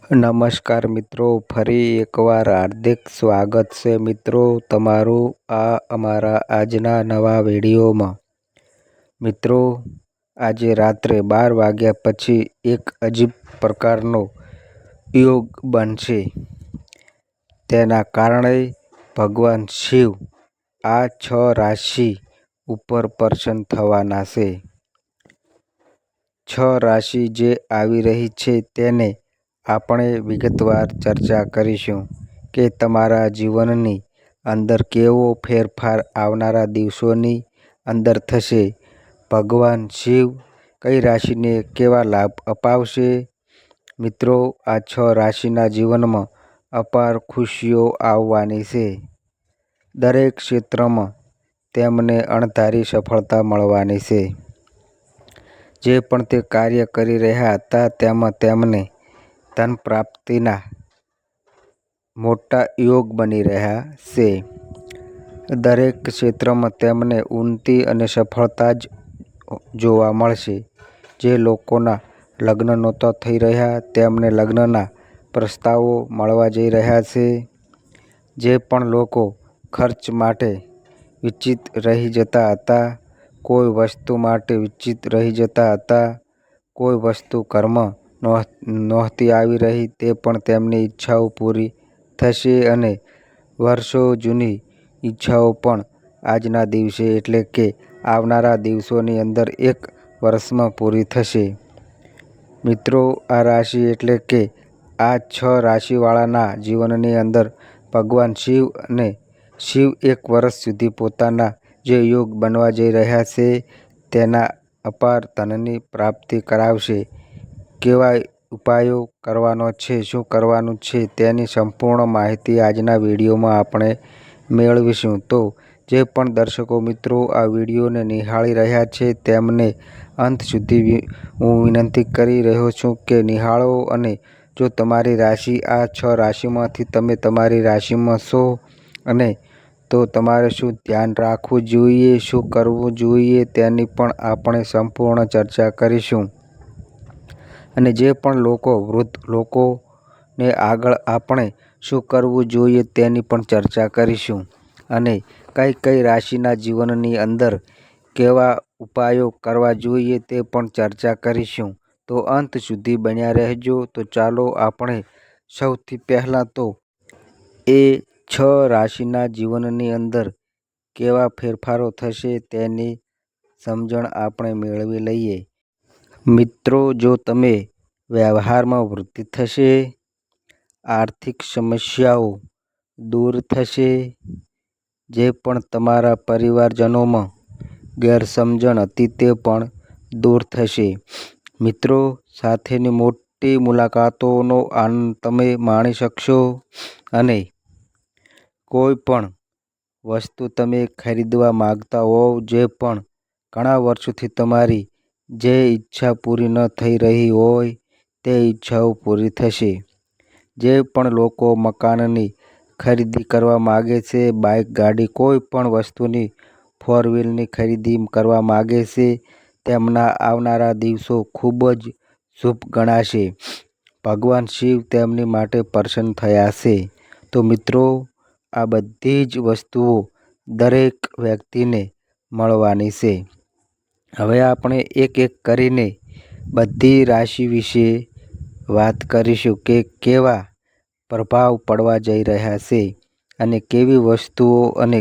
નમસ્કાર મિત્રો, ફરી એકવાર હાર્દિક સ્વાગત છે મિત્રો તમારું આ અમારા આજના નવા વિડીયોમાં। મિત્રો, આજે રાત્રે 12 વાગ્યા પછી એક અજીબ પ્રકારનો યોગ બનશે। તેના કારણે ભગવાન શિવ આ 6 રાશિ ઉપર પ્રસન્ન થવાના છે। 6 રાશિ જે આવી રહી છે તેને આપણે વિગતવાર ચર્ચા કરીશું કે તમારા જીવનની અંદર કેવો ફેરફાર આવનારા દિવસોની અંદર થશે। ભગવાન શિવ કઈ રાશિને કેવા લાભ અપાવશે? મિત્રો, આ 6 રાશિના જીવનમાં અપાર ખુશીઓ આવવાની છે। દરેક ક્ષેત્રમાં તેમને અણધારી સફળતા મળવાની છે। જે પણ તે કાર્ય કરી રહ્યા હતા તેમાં તેમને ધન પ્રાપ્તિના મોટા યોગ બની રહ્યા છે। દરેક ક્ષેત્રમાં તેમને ઉન્નતિ અને સફળતા જ જોવા મળશે। જે લોકોના લગ્ન નહોતા થઈ રહ્યા તેમને લગ્નના પ્રસ્તાવો મળવા જઈ રહ્યા છે। જે પણ લોકો ખર્ચ માટે વિચિત રહી જતા હતા, કોઈ વસ્તુ માટે વિચિત રહી જતા હતા, કોઈ વસ્તુ ઘરમાં નહોતી આવી રહી તે પણ તેમની ઈચ્છાઓ પૂરી થશે અને વર્ષો જૂની ઈચ્છાઓ પણ આજના દિવસે એટલે કે આવનારા દિવસોની અંદર 1 વર્ષમાં પૂરી થશે। મિત્રો, આ રાશિ એટલે કે આ 6 રાશિવાળાના જીવનની અંદર ભગવાન શિવ 1 વર્ષ સુધી પોતાના જે યોગ બનવા જઈ રહ્યા છે તેના અપાર ધનની પ્રાપ્તિ કરાવશે। કેવા ઉપાયો કરવાનો છે, શું કરવાનું છે તેની સંપૂર્ણ માહિતી આજના વિડીયોમાં આપણે મેળવીશું। તો જે પણ દર્શકો મિત્રો આ વિડીયોને નિહાળી રહ્યા છે તેમને અંત સુધી હું વિનંતી કરી રહ્યો છું કે નિહાળો અને જો તમારી રાશિ આ 6 રાશિમાંથી તમે તમારી રાશિમાં છો અને તો તમારે શું ધ્યાન રાખવું જોઈએ, શું કરવું જોઈએ તેની પણ આપણે સંપૂર્ણ ચર્ચા કરીશું। અને જે પણ વૃદ્ધ લોકોને આગળ આપણે શું કરવું જોઈએ તેની પણ ચર્ચા કરીશું। અને કઈ રાશિના જીવનની અંદર કેવા ઉપાયો કરવા જોઈએ તે પણ ચર્ચા કરીશું। તો અંત સુધી બન્યા રહેજો। તો ચાલો આપણે સૌથી પહેલાં તો એ 6 રાશિના જીવનની અંદર કેવા ફેરફારો થશે તેની સમજણ આપણે મેળવી લઈએ। મિત્રો, જો તમે વ્યવહારમાં વૃદ્ધિ થશે, આર્થિક સમસ્યાઓ દૂર થશે, જે પણ તમારા પરિવારજનોમાં ગેરસમજણ હતી તે પણ દૂર થશે। મિત્રો સાથેની મોટી મુલાકાતોનો આનંદ તમે માણી શકશો અને કોઈ પણ વસ્તુ તમે ખરીદવા માંગતા હોવ, જે પણ ઘણા વર્ષોથી તમારી જે ઈચ્છા પૂરી ન થઈ રહી હોય તે ઈચ્છાઓ પૂરી થશે। જે પણ લોકો મકાનની ખરીદી કરવા માગે છે, બાઇક, ગાડી, કોઈ પણ વસ્તુની 4 વ્હીલની ખરીદી કરવા માગે છે તેમના આવનારા દિવસો ખૂબ જ શુભ ગણાશે। ભગવાન શિવ તેમની માટે પ્રસન્ન થયા છે। તો મિત્રો, આ બધી જ વસ્તુઓ દરેક વ્યક્તિને મળવાની છે। હવે આપણે એક એક કરીને બધી રાશિ વિશે વાત કરીશું કે કેવા પ્રભાવ પડવા જઈ રહ્યા છે અને કેવી વસ્તુઓ અને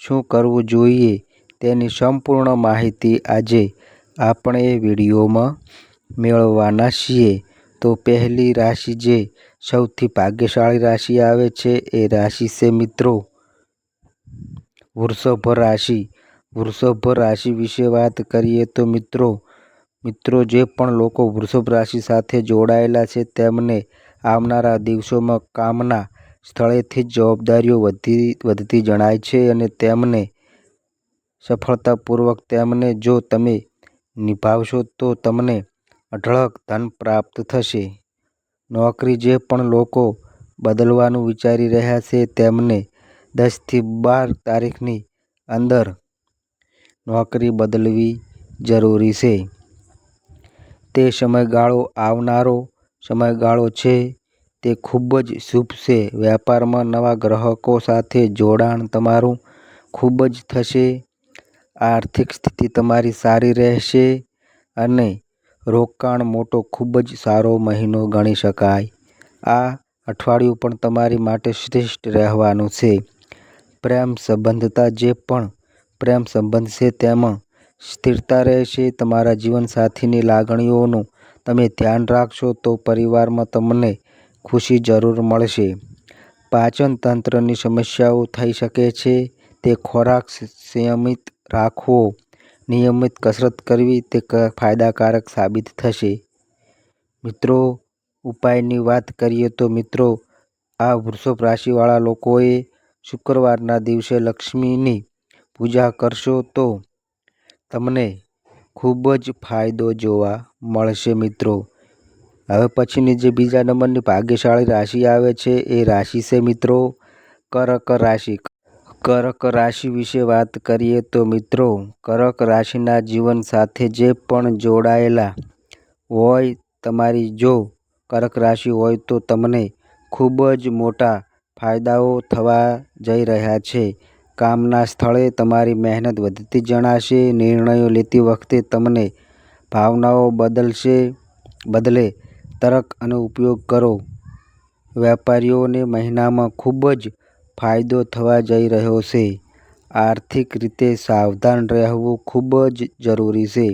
શું કરવું જોઈએ તેની સંપૂર્ણ માહિતી આજે આપણે વિડીયોમાં મેળવવાના છીએ। તો પહેલી રાશિ જે સૌથી ભાગ્યશાળી રાશિ આવે છે એ રાશિ છે મિત્રો વૃષભ રાશિ। વૃષભ રાશિ વિશે વાત કરીએ તો મિત્રો જે પણ લોકો વૃષભ રાશિ સાથે જોડાયેલા છે તેમને આવનારા દિવસોમાં કામના સ્થળેથી જ જવાબદારીઓ વધતી જણાય છે અને તેમને સફળતાપૂર્વક તેમને જો તમે નિભાવશો તો તમને અઢળક ધન પ્રાપ્ત થશે। નોકરી જે પણ લોકો બદલવાનું વિચારી રહ્યા છે તેમને 10 થી 12 તારીખની અંદર નોકરી બદલવી જરૂરી છે। તે સમયગાળો આવનારો સમયગાળો છે તે ખૂબ જ શુભ છે. વ્યાપારમાં નવા ગ્રાહકો સાથે જોડાણ તમારું ખૂબ જ થશે. આર્થિક સ્થિતિ તમારી સારી રહેશે અને રોકાણ મોટો ખૂબ જ સારો મહિનો ગણી શકાય. આ અઠવાડિયું પણ તમારી માટે શ્રેષ્ઠ રહેવાનું છે. પ્રેમ સંબંધતા જે પણ પ્રેમ સંબંધ છે તેમાં સ્થિરતા રહેશે. તમારા જીવનસાથીની લાગણીઓનું તમે ધ્યાન રાખશો તો પરિવારમાં તમને ખુશી જરૂર મળશે. પાચન તંત્રની સમસ્યાઓ થઈ શકે છે, તે ખોરાક સંયમિત રાખવો, નિયમિત કસરત કરવી તે ફાયદાકારક સાબિત થશે. મિત્રો, ઉપાયની વાત કરીએ તો મિત્રો, આ વૃષભ રાશિવાળા લોકોએ શુક્રવારના દિવસે લક્ષ્મીની પૂજા કરશો તો તમને ખૂબ જ ફાયદો જોવા મળશે. મિત્રો, હવે પછીની જે બીજા નંબરની ભાગ્યશાળી રાશિ આવે છે એ રાશિ છે મિત્રો કર્ક રાશિ. કર્ક રાશિ વિશે વાત કરીએ તો મિત્રો, કર્ક રાશિના જીવન સાથે જે પણ જોડાયેલા હોય, તમારી જો કર્ક રાશિ હોય તો તમને ખૂબ જ મોટા ફાયદાઓ થવા જઈ રહ્યા છે. કામના સ્થળે તમારી મહેનત વધતી જણાશે. નિર્ણયો લેતી વખતે તમને ભાવનાઓ બદલે તર્ક અને ઉપયોગ કરો. વેપારીઓને મહિનામાં ખૂબ જ ફાયદો થવા જઈ રહ્યો છે. આર્થિક રીતે સાવધાન રહેવું ખૂબ જ જરૂરી છે.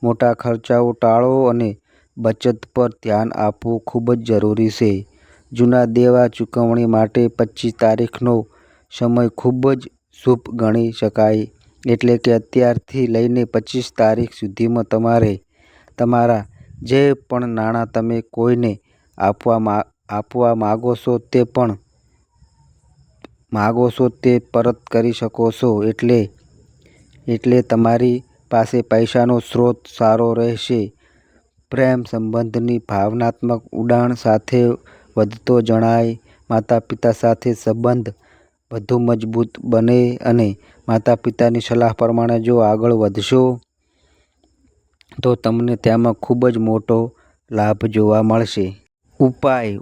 મોટા ખર્ચાઓ ટાળો અને બચત પર ધ્યાન આપવું ખૂબ જ જરૂરી છે. જૂના દેવા ચૂકવણી માટે 25 તારીખનો સમય ખૂબ જ શુભ ગણી શકાય. એટલે કે અત્યારથી લઈને 25 તારીખ સુધીમાં તમારે તમારા જે પણ નાણાં તમે કોઈને આપવા માગો છો તે પરત કરી શકો છો. એટલે તમારી પાસે પૈસાનો સ્ત્રોત સારો રહેશે. પ્રેમ સંબંધની ભાવનાત્મક ઊંડાણ સાથે વધતો જણાય. માતા પિતા સાથે સંબંધ વધુ મજબૂત બને અને માતા પિતાની સલાહ પ્રમાણે જો આગળ વધશો તો તમને તેમાં ખૂબ જ મોટો લાભ જોવા મળશે.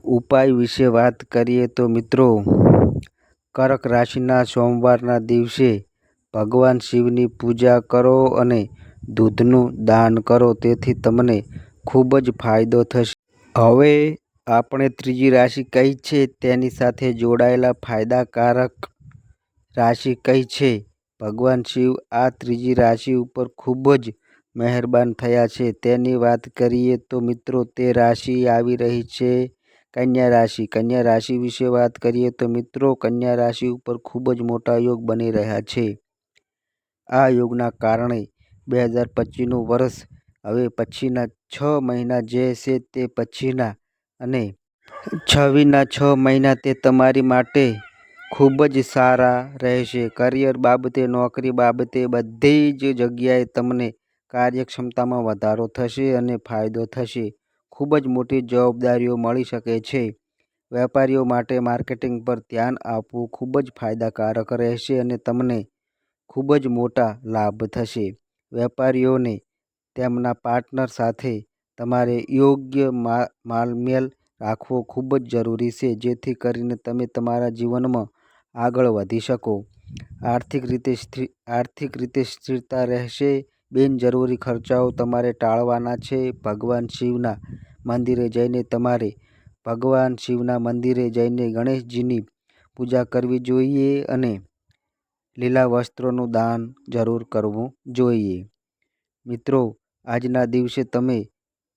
ઉપાય વિશે વાત કરીએ તો મિત્રો, કર્ક રાશિના સોમવારના દિવસે ભગવાન શિવની પૂજા કરો અને દૂધનું દાન કરો, તેથી તમને ખૂબ જ ફાયદો થશે. હવે આપણે ત્રીજી રાશિ કઈ છે તેની સાથે જોડાયેલા ફાયદાકારક રાશિ કઈ છે. ભગવાન શિવ આ ત્રીજી રાશિ ઉપર ખૂબ જ મહેરબાન થયા છે તેની વાત કરીએ તો મિત્રો, તે રાશિ આવી રહી છે કન્યા રાશિ. કન્યા રાશિ વિશે વાત કરીએ તો મિત્રો, કન્યા રાશિ ઉપર ખૂબ જ મોટા યોગ બની રહ્યા છે. આ યોગના કારણે 2025નું વર્ષ હવે પછીના 6 મહિના જે છે તે પછીના અને છવીના 6 મહિના તે તમારી માટે ખૂબ જ સારા રહેશે. કરિયર બાબતે, નોકરી બાબતે બધી જ જગ્યાએ તમને કાર્યક્ષમતામાં વધારો થશે અને ફાયદો થશે. ખૂબ જ મોટી જવાબદારીઓ મળી શકે છે. વેપારીઓ માટે માર્કેટિંગ પર ધ્યાન આપવું ખૂબ જ ફાયદાકારક રહેશે અને તમને ખૂબ જ મોટા લાભ થશે. વેપારીઓને તેમના પાર્ટનર સાથે તમારે યોગ્ય તાલમેલ રાખવો ખૂબ જ જરૂરી છે, જેથી કરીને તમે તમારા જીવનમાં આગળ વધી શકો. આર્થિક રીતે સ્થિરતા રહેશે. બિનજરૂરી ખર્ચાઓ તમારે ટાળવાના છે. ભગવાન શિવના મંદિરે જઈને ગણેશજીની પૂજા કરવી જોઈએ અને લીલા વસ્ત્રોનું દાન જરૂર કરવું જોઈએ. મિત્રો, આજના દિવસે તમે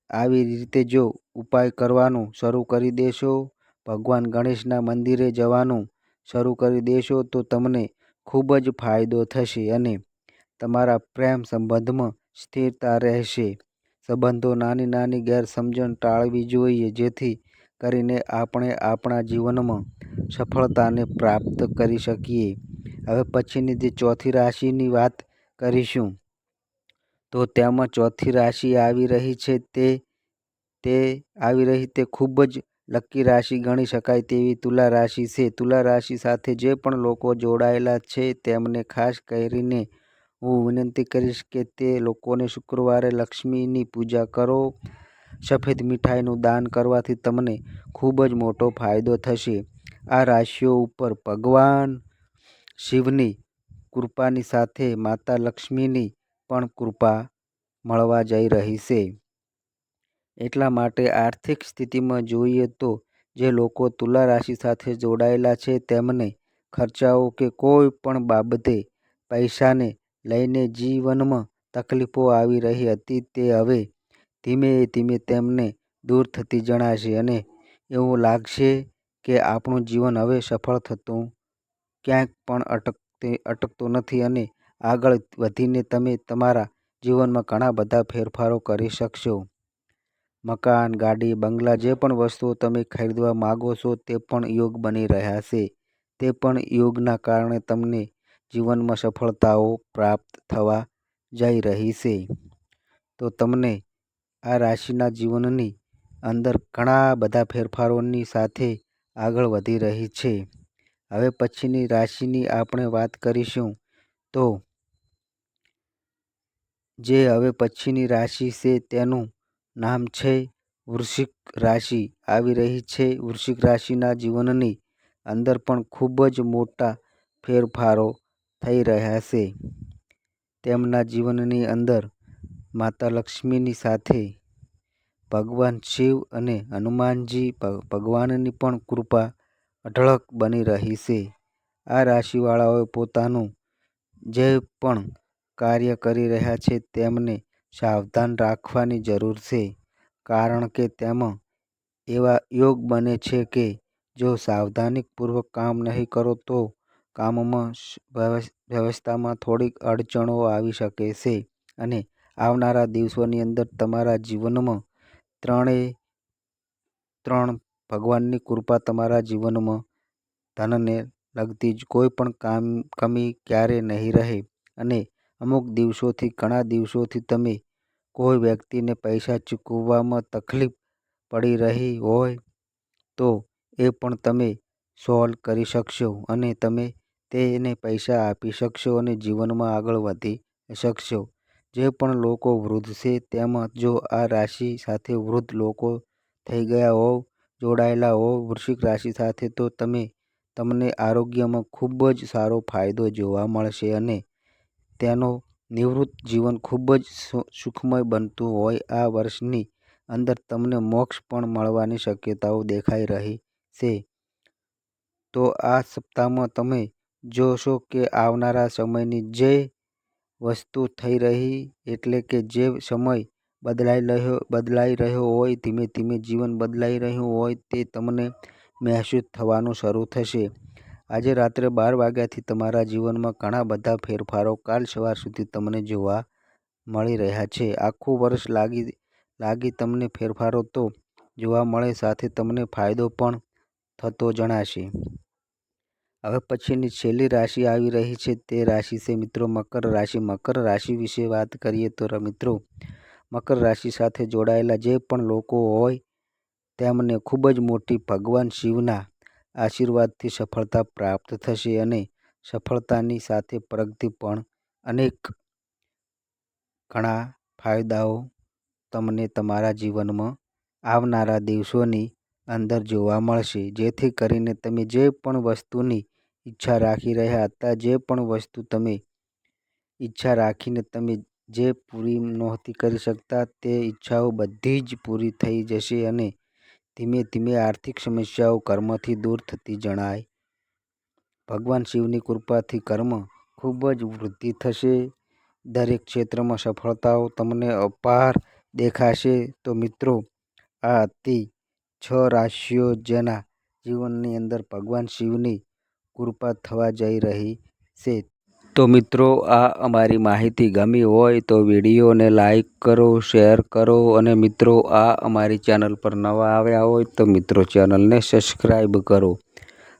આવી રીતે જો ઉપાય કરવાનું શરૂ કરી દેશો, ભગવાન ગણેશના મંદિરે જવાનું શરૂ કરી દેશો તો તમને ખૂબ જ ફાયદો થશે અને તમારા પ્રેમ સંબંધમાં સ્થિરતા રહેશે. સંબંધો નાની ગેરસમજણ ટાળવી જોઈએ, જેથી કરીને આપણે આપણા જીવનમાં સફળતાને પ્રાપ્ત કરી શકીએ. હવે પછીની જે ચોથી રાશિની વાત કરીશું તો તેમાં ચોથી રાશિ આવી રહી છે તે ખૂબ જ લકી રાશિ ગણી શકાય તેવી તુલા રાશિ છે. તુલા રાશિ સાથે જે પણ લોકો જોડાયેલા છે તેમને ખાસ કરીને હું વિનંતી કરીશ કે તે લોકોને શુક્રવારે લક્ષ્મીની પૂજા કરો. સફેદ મીઠાઈનું દાન કરવાથી તમને ખૂબ જ મોટો ફાયદો થશે. આ રાશિઓ ઉપર ભગવાન શિવની કૃપાની સાથે માતા લક્ષ્મીની પણ કૃપા મળવા જઈ રહી છે. એટલા માટે આર્થિક સ્થિતિમાં જોઈએ તો જે લોકો તુલા રાશિ સાથે જોડાયેલા છે તેમને ખર્ચાઓ કે કોઈ પણ બાબતે પૈસાને લઈને જીવનમાં તકલીફો આવી રહી હતી તે હવે ધીમે ધીમે તેમને દૂર થતી જણાશે અને એવું લાગશે કે આપણું જીવન હવે સફળ થતું ક્યાંક પણ અટકતું નથી અને આગળ વધીને તમે તમારા જીવનમાં ઘણા બધા ફેરફારો કરી શકશો. મકાન, ગાડી, બંગલા જે પણ વસ્તુઓ તમે ખરીદવા માગો છો તે પણ યોગ બની રહ્યા છે. તે પણ યોગના કારણે તમને જીવનમાં સફળતાઓ પ્રાપ્ત થવા જઈ રહી છે. તો તમને આ રાશિના જીવનની અંદર ઘણા બધા ફેરફારોની સાથે આગળ વધી રહી છે. હવે પછીની રાશિની આપણે વાત કરીશું તો જે હવે પછીની રાશિ છે તેનું નામ છે વૃશ્ચિક રાશિ આવી રહી છે. વૃશ્ચિક રાશિના જીવનની અંદર પણ ખૂબ જ મોટા ફેરફારો થઈ રહ્યા છે. તેમના જીવનની અંદર માતા લક્ષ્મીની સાથે ભગવાન શિવ અને હનુમાનજી ભગવાનની પણ કૃપા અઢળક બની રહી છે. આ રાશિવાળાઓએ પોતાનું જે પણ કાર્ય કરી રહ્યા છે તેમને સાવધાન રાખવાની જરૂર છે. કારણ કે તેમાં એવા યોગ બને છે કે જો સાવધાનીપૂર્વક કામ નહીં કરો તો કામમાં વ્યવસ્થામાં થોડીક અડચણો આવી શકે છે અને આવનારા દિવસોની અંદર તમારા જીવનમાં ત્રણ ભગવાનની કૃપા તમારા જીવનમાં ધનને લગતી જ કોઈ પણ કમી ક્યારે નહીં રહે અને અમુક દિવસોથી ઘણા દિવસોથી તમે કોઈ વ્યક્તિને પૈસા ચૂકવવામાં તકલીફ પડી રહી હોય તો એ પણ તમે સોલ્વ કરી શકશો અને તમે તેને પૈસા આપી શકશો અને જીવનમાં આગળ વધી શકશો. જે પણ લોકો વૃદ્ધ છે તેમાં જો આ રાશિ સાથે વૃદ્ધ લોકો થઈ ગયા હોવ, જોડાયેલા હોવ વૃશ્ચિક રાશિ સાથે તો તમને આરોગ્યમાં ખૂબ જ સારો ફાયદો જોવા મળશે અને તેનો નિવૃત્ત જીવન ખૂબ જ સુખમય બનતું હોય આ વર્ષની અંદર તમને મોક્ષ પણ મળવાની શક્યતાઓ દેખાઈ રહી છે. તો આ સપ્તાહમાં તમે જોશો કે આવનારા સમયની જે વસ્તુ થઈ રહી એટલે કે જે સમય બદલાઈ રહ્યો હોય ધીમે ધીમે જીવન બદલાઈ રહ્યું હોય તે તમને મહેસૂસ થવાનું શરૂ થશે. આજે રાત્રે 12 વાગ્યાથી તમારા જીવનમાં ઘણા બધા ફેરફારો કાલ સવાર સુધી તમને જોવા મળી રહ્યા છે. આખું વર્ષ લાગી તમને ફેરફારો તો જોવા મળે સાથે તમને ફાયદો પણ થતો જણાશે. હવે પછીની છેલ્લી રાશિ આવી રહી છે તે રાશિ છે મિત્રો મકર રાશિ. મકર રાશિ વિશે વાત કરીએ તો મિત્રો મકર રાશિ સાથે જોડાયેલા જે પણ લોકો હોય તેમને ખૂબ જ મોટી ભગવાન શિવના આશીર્વાદથી સફળતા પ્રાપ્ત થશે અને સફળતાની સાથે પ્રગતિ પણ અનેક ઘણા ફાયદાઓ તમને તમારા જીવનમાં આવનારા દિવસોની અંદર જોવા મળશે. જેથી કરીને તમે જે પણ વસ્તુની ઈચ્છા રાખી રહ્યા હતા, જે પણ વસ્તુ તમે ઈચ્છા રાખીને તમે જે પૂરી નહોતી કરી શકતા તે ઈચ્છાઓ બધી જ પૂરી થઈ જશે અને ધીમે ધીમે આર્થિક સમસ્યાઓ ઘરમાંથી દૂર થતી જણાય. ભગવાન શિવની કૃપાથી ઘરમાં ખૂબ જ વૃદ્ધિ થશે. દરેક ક્ષેત્રમાં સફળતાઓ તમને અપાર દેખાશે. તો મિત્રો આ હતી 6 રાશિઓ જેના જીવનની અંદર ભગવાન શિવની કૃપા થવા જઈ રહી છે. તો મિત્રો આ અમારી માહિતી ગમી હોય તો વિડીયોને લાઈક કરો, શેર કરો અને મિત્રો આ અમારી ચેનલ પર નવા આવ્યા હોય તો મિત્રો ચેનલને સબસ્ક્રાઈબ કરો.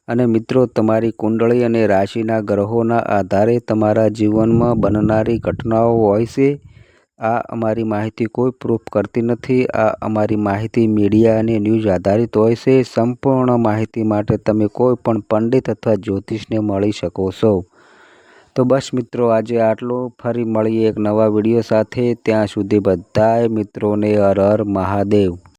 અને મિત્રો તમારી કુંડળી અને રાશિના ગ્રહોના આધારે તમારા જીવનમાં બનનારી ઘટનાઓ હોય છે. આ અમારી માહિતી કોઈ પ્રૂફ કરતી નથી. આ અમારી માહિતી મીડિયા અને ન્યૂઝ આધારિત હોય છે. સંપૂર્ણ માહિતી માટે તમે કોઈ પણ પંડિત અથવા જ્યોતિષને મળી શકો છો. તો બસ મિત્રો, આજે આટલું. ફરી મળીએ એક નવા વિડીયો સાથે. ત્યાં સુધી બધાય મિત્રોને હર હર મહાદેવ.